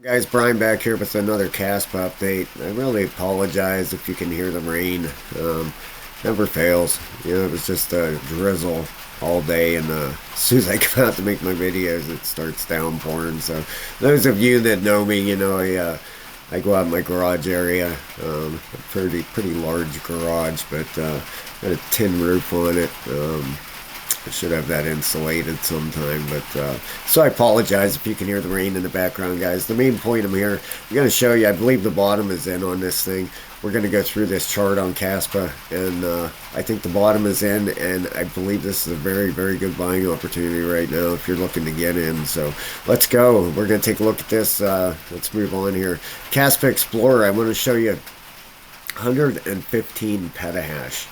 Guys, Brian back here with another Caspa update. I really apologize if you can hear the rain. Never fails. It was just a drizzle all day, and as soon as I come out to make my videos, it starts downpouring. So, those of you that know me, I go out in my garage area. A pretty large garage, but got a tin roof on it. I should have that insulated sometime, but so I apologize if you can hear the rain in the background, guys. The main point I'm here, I'm going to show you. I believe the bottom is in on this thing. We're going to go through this chart on Caspa, and I think the bottom is in, and I believe this is a very, very good buying opportunity right now if you're looking to get in. So let's go. We're going to take a look at this. Let's move on here. Caspa Explorer. I want to show you 115 petahash.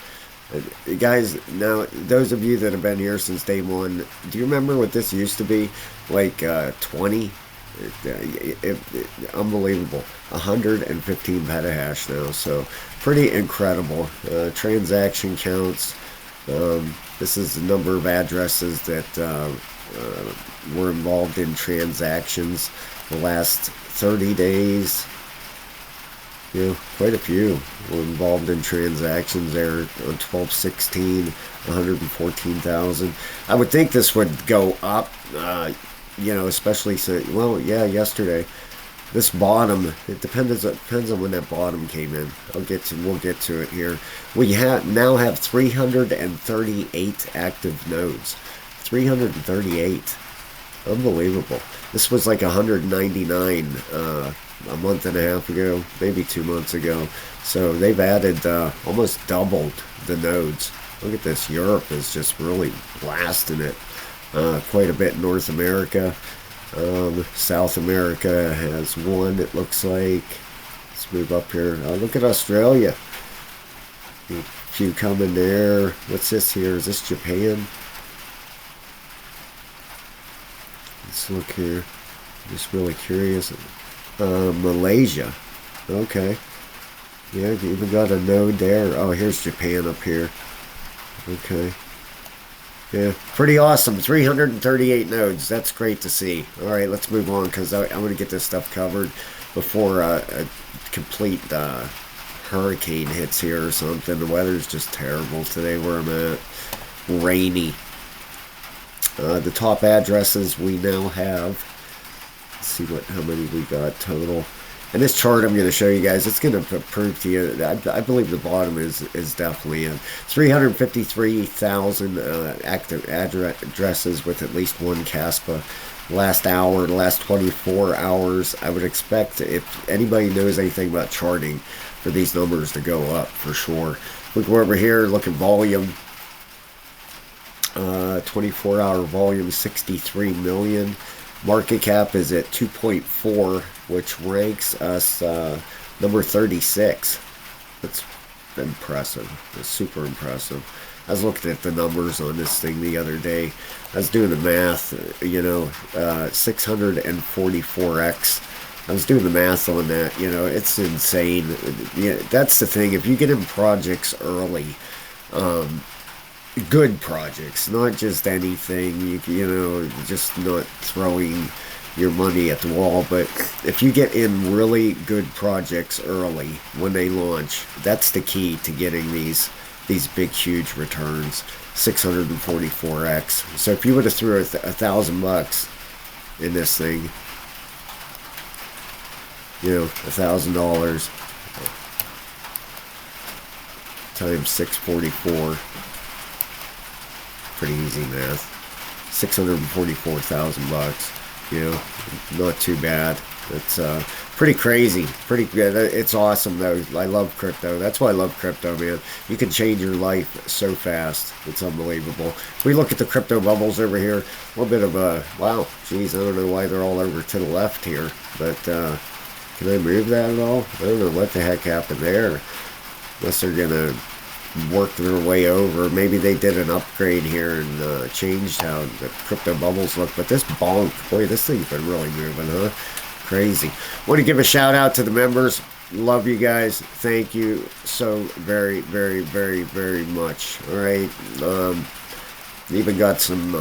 Guys, now those of you that have been here since day one, do you remember what this used to be? Like 20? Unbelievable. 115 petahash now, so pretty incredible. Transaction counts. This is the number of addresses that were involved in transactions the last 30 days. Quite a few were involved in transactions there on 12/16, 114,000. I would think this would go up, especially yesterday. This bottom, it depends on when that bottom came in. We'll get to it here. We now have 338 active nodes. 338. Unbelievable. This was like 199 a month and a half ago, maybe 2 months ago. So they've added almost doubled the nodes. Look at this. Europe is just really blasting it quite a bit. North America. South America has one, it looks like. Let's move up here. Look at Australia. A few coming there. What's this here? Is this Japan? Let's look here. Just really curious. Malaysia. Okay. Yeah, you even got a node there. Oh, here's Japan up here. Okay. Yeah, pretty awesome. 338 nodes. That's great to see. All right, let's move on because I want to get this stuff covered before a complete hurricane hits here or something. The weather's just terrible today where I'm at. Rainy. The top addresses we now have. Let's see how many we got total. And this chart I'm going to show you guys, it's going to prove to you, I believe the bottom is definitely in. 353,000 active addresses with at least one Caspa. Last hour, the last 24 hours, I would expect, if anybody knows anything about charting, for these numbers to go up for sure. We go over here, look at volume. 24-hour volume, 63 million. Market cap is at 2.4, which ranks us number 36. That's impressive. That's super impressive. I was looking at the numbers on this thing the other day. I was doing the math, 644x. I was doing the math on that. It's insane. That's the thing. If you get in projects early, good projects, not just anything, just not throwing your money at the wall, but if you get in really good projects early when they launch, that's the key to getting these big, huge returns. 644x. So if you would have threw $1,000 in this thing, $1,000 times 644. Pretty easy math. $644,000. Not too bad. It's pretty crazy. Pretty good. It's awesome though. I love crypto. That's why I love crypto, man. You can change your life so fast. It's unbelievable. If we look at the crypto bubbles over here, a little bit of a wow. Geez, I don't know why they're all over to the left here, but can I move that at all? I don't know what the heck happened there. Unless they're gonna work their way over. Maybe they did an upgrade here and changed how the crypto bubbles look. But this bonk, boy, this thing's been really moving, huh? Crazy. Want to give a shout out to the members. Love you guys. Thank you so very, very, very, very much. All right. Even got some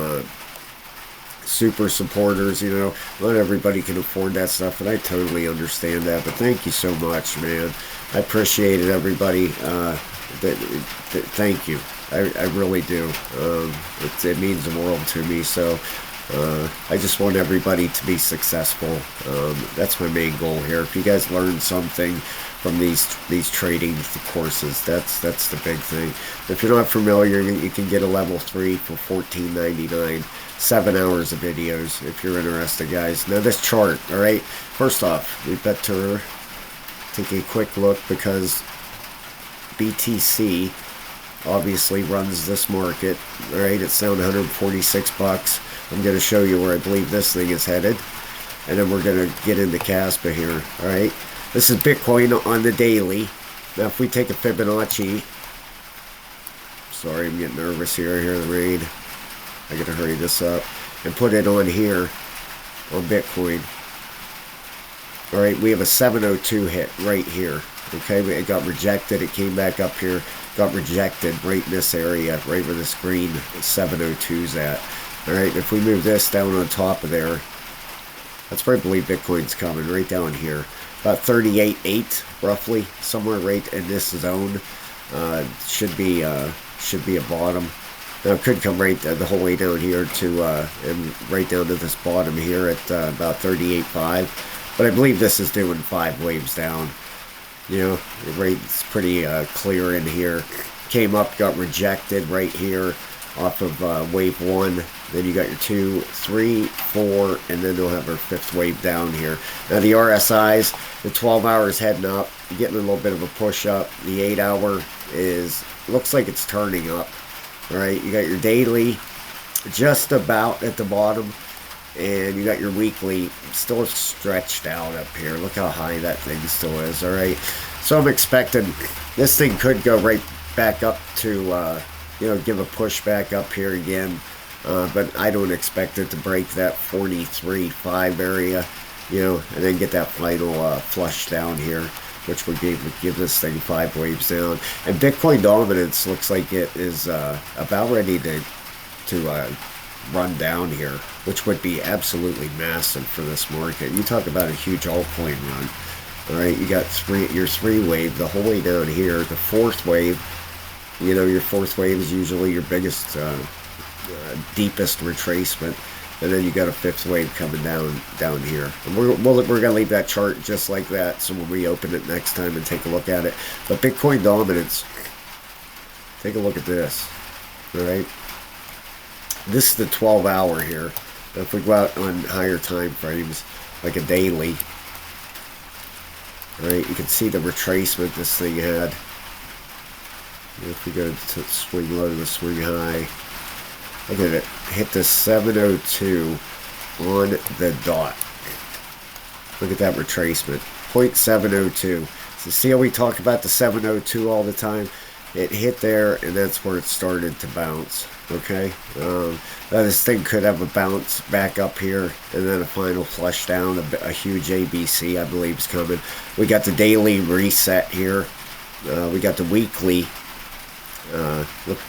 super supporters, you know, not everybody can afford that stuff, and I totally understand that. But thank you so much, man. I appreciate it, everybody. Thank you. I really do. It means the world to me. So I just want everybody to be successful. That's my main goal here. If you guys learn something from these trading courses, that's the big thing. If you're not familiar, you can get a level 3 for $14.99. 7 hours of videos if you're interested, guys. Now this chart, all right. First off, we better take a quick look because BTC obviously runs this market. All right, it's down 146 bucks. I'm going to show you where I believe this thing is headed, and then we're going to get into Caspa here. All right, this is Bitcoin on the daily. Now if we take a Fibonacci, sorry, I'm getting nervous here. I hear the rain. I gotta hurry this up and put it on here on Bitcoin. All right, we have a 702 hit right here. Okay, it got rejected. It came back up here, got rejected right in this area, right where this green 702's at. All right, if we move this down on top of there, that's where I believe Bitcoin's coming, right down here. About 38.8 roughly, somewhere right in this zone. Should be a bottom. Now it could come right the whole way down here to and right down to this bottom here at about 38.5. But I believe this is doing 5 waves down. You know, the rate's pretty clear in here. Came up, got rejected right here off of wave 1. Then you got your 2, 3, 4, and then they'll have our 5th wave down here. Now the RSIs, the 12 hours heading up, you're getting a little bit of a push up. The 8 hour looks like it's turning up. All right, you got your daily just about at the bottom, and you got your weekly still stretched out up here. Look how high that thing still is. All right, so I'm expecting this thing could go right back up to give a push back up here again, but I don't expect it to break that 43.5 area, and then get that final flush down here, which would give this thing 5 waves down. And Bitcoin dominance looks like it is about ready to run down here, which would be absolutely massive for this market. You talk about a huge altcoin run. All right, you got your 3 wave the whole way down here. The 4th wave, your 4th wave is usually your biggest, deepest retracement. And then you got a 5th wave coming down here. And we're going to leave that chart just like that, so when we open it next time and take a look at it. But Bitcoin dominance, take a look at this. All right, this is the 12 hour here. Now if we go out on higher time frames, like a daily, all right, you can see the retracement this thing had. If we go to swing low to the swing high, look at it, hit the 702 on the dot. Look at that retracement, 0.702. So see how we talk about the 702 all the time? It hit there, and that's where it started to bounce. Okay, now this thing could have a bounce back up here, and then a final flush down. A huge ABC, I believe, is coming. We got the daily reset here. We got the weekly. Look,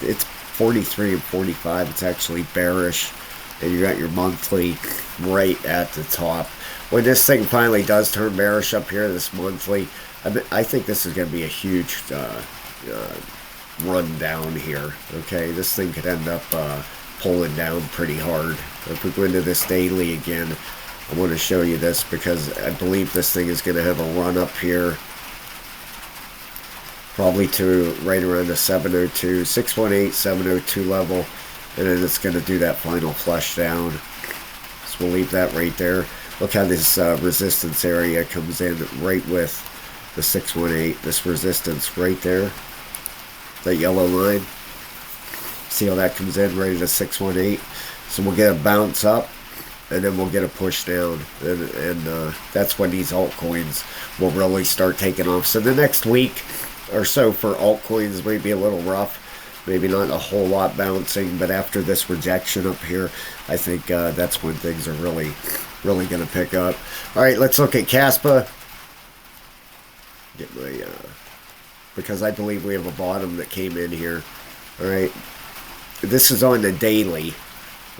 it's 43 and 45. It's actually bearish, and you got your monthly right at the top. When this thing finally does turn bearish up here, this monthly, I think this is going to be a huge run down here. Okay, this thing could end up pulling down pretty hard. If we go into this daily again, I want to show you this because I believe this thing is going to have a run up here, probably to right around the 702, 618, 702 level, and then it's going to do that final flush down. So we'll leave that right there. Look how this resistance area comes in right with the 618. This resistance right there, that yellow line. See how that comes in right at a 618. So we'll get a bounce up, and then we'll get a push down, and that's when these altcoins will really start taking off. So the next week or so for altcoins may be a little rough, maybe not a whole lot bouncing, but after this rejection up here, I think that's when things are really going to pick up. All right, let's look at Kaspa. Get my because I believe we have a bottom that came in here. All right, this is on the daily.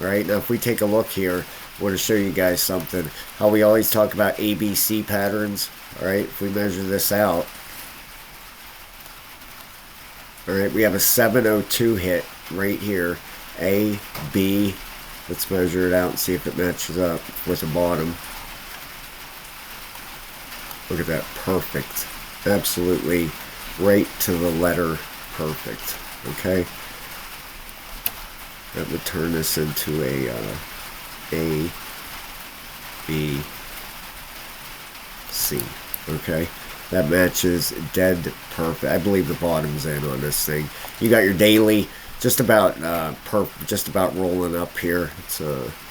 All right, now if we take a look here, I want to show you guys something. How we always talk about ABC patterns. All right, if we measure this out, all right, we have a 702 hit right here. A, B. Let's measure it out and see if it matches up with the bottom. Look at that, perfect. Absolutely right to the letter, perfect. Okay, that would turn this into A, B, C. Okay, that matches dead perfect. I believe the bottom's in on this thing. You got your daily just about just about rolling up here. It's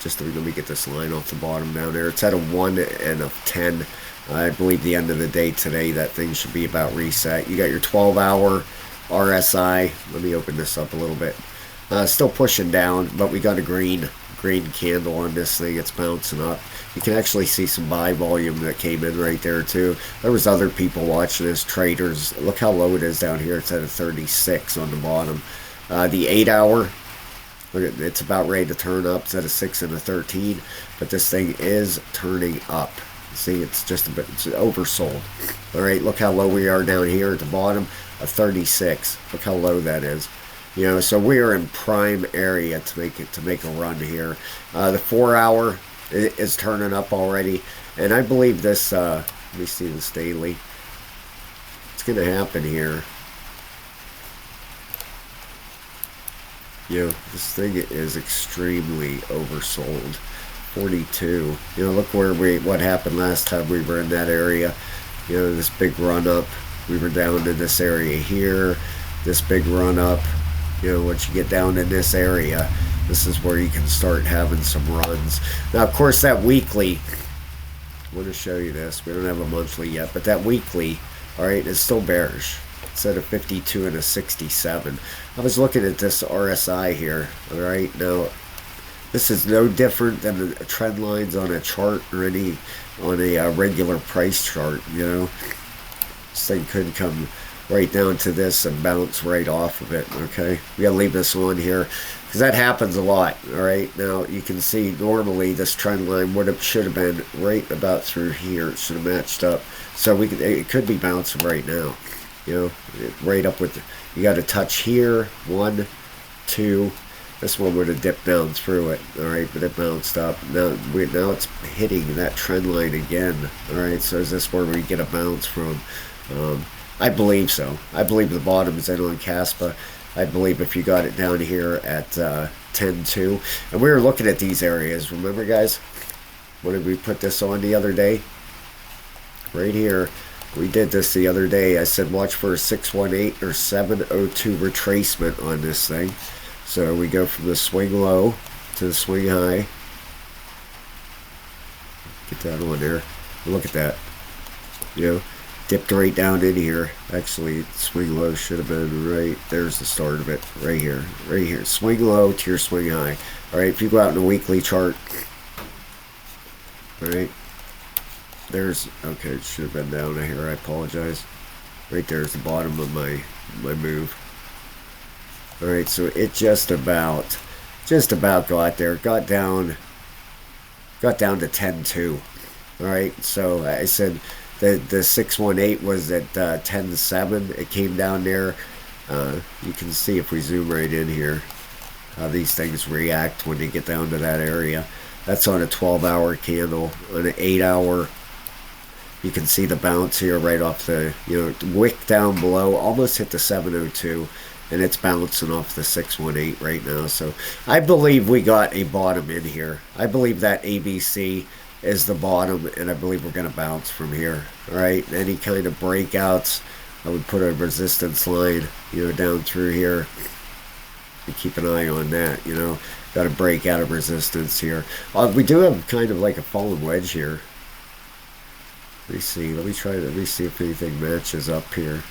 just let me get this line off the bottom down there. It's at a 1 and a 10. I believe the end of the day today that thing should be about reset. You got your 12-hour RSI. Let me open this up a little bit. Still pushing down, but we got a green candle on this thing. It's bouncing up. You can actually see some buy volume that came in right there too. There was other people watching this, traders. Look how low it is down here. It's at a 36 on the bottom. The 8-hour, it's about ready to turn up. It's at a 6 and a 13, but this thing is turning up. See, it's just a bit, it's oversold. All right, look how low we are down here at the bottom, a 36. Look how low that is. You know, so we are in prime area to make a run here. The 4-hour is turning up already, and I believe this. Let me see this daily. It's going to happen here. You know, this thing is extremely oversold. 42. You know, look what happened last time we were in that area. You know, this big run up. We were down in this area here. This big run up. You know, once you get down in this area, this is where you can start having some runs. Now, of course, that weekly. I want to show you this. We don't have a monthly yet, but that weekly, all right, is still bearish. It's at a 52 and a 67. I was looking at this RSI here. All right, now. This is no different than the trend lines on a chart or on a regular price chart. You know, this thing could come right down to this and bounce right off of it. Okay, we gotta leave this on here because that happens a lot. All right, now you can see normally this trend line should have been right about through here. It should have matched up, so it could be bouncing right now. You know, right up with you got to touch here, 1, 2. This one would have dipped down through it, all right, but it bounced up. Now it's hitting that trend line again, all right. So is this where we get a bounce from? I believe so. I believe the bottom is in on Caspa. I believe if you got it down here at 10.2, and we were looking at these areas. Remember, guys, when did we put this on the other day? Right here. We did this the other day. I said watch for a 618 or 702 retracement on this thing. So we go from the swing low to the swing high. Get that on there. Look at that. You know, dipped right down in here. Actually, swing low should have been right. There's the start of it. Right here. Right here. Swing low to your swing high. Alright, if you go out in a weekly chart. Alright. There's, okay, it should have been down here. I apologize. Right there's the bottom of my move. Alright, so it just about got there. Got down to 10.2. Alright, so I said the 618 was at 10.7. It came down there. You can see if we zoom right in here how these things react when they get down to that area. That's on a 12-hour candle. On an 8-hour, you can see the bounce here right off the, you know, wick down below, almost hit the 702. And it's bouncing off the 618 right now. So I believe we got a bottom in here. I believe that ABC is the bottom, and I believe we're going to bounce from here. All right, any kind of breakouts, I would put a resistance line, you know, down through here. And keep an eye on that, you know. Got to break out of resistance here. We do have kind of like a fallen wedge here. Let me see. Let me see if anything matches up here.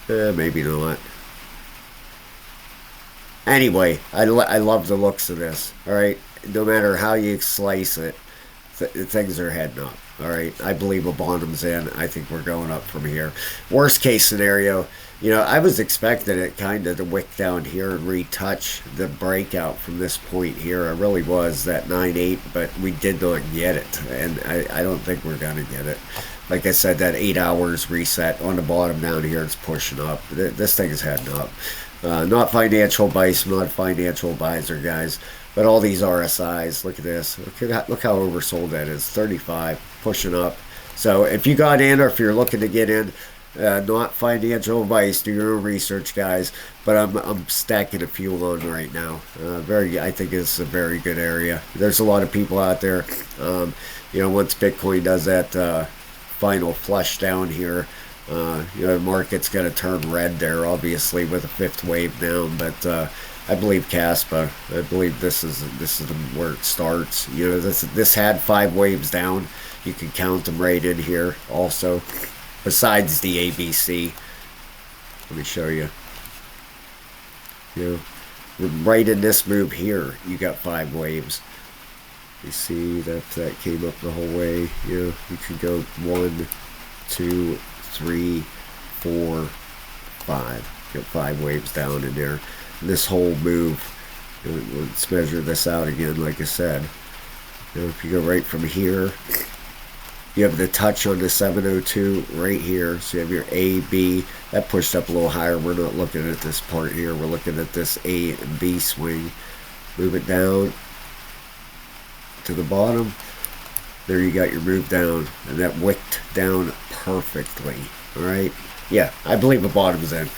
Maybe not. Anyway, I love the looks of this. All right, no matter how you slice it, things are heading up. All right, I believe a bottom's in. I think we're going up from here. Worst case scenario, I was expecting it kind of to wick down here and retouch the breakout from this point here. I really was, that 9.8, but we did not get it, and I don't think we're going to get it. Like I said, that 8 hours reset on the bottom down here, it's pushing up. This thing is heading up. Not financial advice, not financial advisor, guys. But all these RSIs, look at this. Look how oversold that is. 35, pushing up. So if you got in, or if you're looking to get in, not financial advice. Do your own research, guys. But I'm stacking a few on right now. I think it's a very good area. There's a lot of people out there. Once Bitcoin does that final flush down here, the market's going to turn red there, obviously, with a fifth wave down. But I believe Caspa. I believe this is where it starts. This had 5 waves down. You can count them right in here. Also, besides the ABC, let me show you. Right in this move here, you got 5 waves. You see that came up the whole way. You could go 1, 2, 3, 4, 5. Got 5 waves down in there. This whole move, let's measure this out again. Like I said, if you go right from here, you have the touch on the 702 right here. So you have your A, B. That pushed up a little higher. We're not looking at this part here. We're looking at this A and B swing. Move it down to the bottom. There you got your move down, and that wicked down perfectly. All right. Yeah, I believe the bottom's in.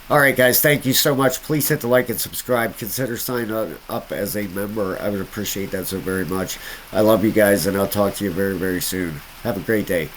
All right, guys, thank you so much. Please hit the like and subscribe. Consider signing up as a member. I would appreciate that so very much. I love you guys, and I'll talk to you very, very soon. Have a great day.